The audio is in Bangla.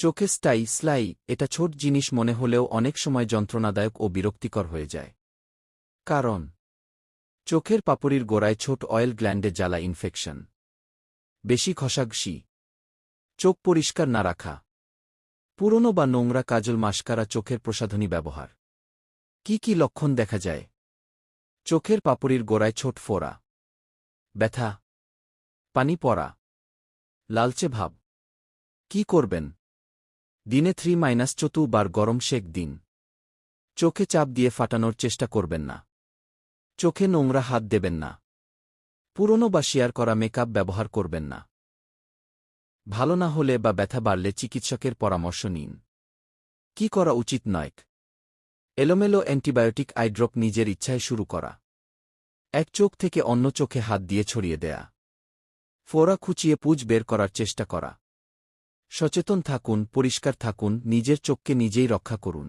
চোখে স্লাই এটা ছোট জিনিস মনে হলেও অনেক সময় যন্ত্রণাদায়ক ও বিরক্তিকর হয়ে যায়। কারণ চোখের পাপড়ির গোড়ায় ছোট অয়েল গ্ল্যান্ডে জ্বালা ইনফেকশন, বেশি ঘষাঘষি, চোখ পরিষ্কার না রাখা, পুরনো বা নোংরা কাজল মাস্কারা, চোখের প্রসাধনী ব্যবহার। কি কি লক্ষণ দেখা যায়? চোখের পাপড়ির গোড়ায় ছোট ফোড়া, ব্যথা, পানি পড়া, লালচে ভাব। কি করবেন? দিনে 3-4 বার গরম সেক দিন। চোখে চাপ দিয়ে ফাটানোর চেষ্টা করবেন না। চোখে নোংরা হাত দেবেন না। পুরনো বা শেয়ার করা মেকআপ ব্যবহার করবেন না। ভালো না হলে বা ব্যথা বাড়লে চিকিৎসকের পরামর্শ নিন। কি করা উচিত নয়? এলোমেলো অ্যান্টিবায়োটিক আই ড্রপ নিজের ইচ্ছায় শুরু করা। এক চোখ থেকে অন্য চোখে হাত দিয়ে ছড়িয়ে দেয়া। ফোড়া খুঁচিয়ে পুঁজ বের করার চেষ্টা করা। সচেতন থাকুন, পরিষ্কার থাকুন, নিজের চোখকে নিজেই রক্ষা করুন।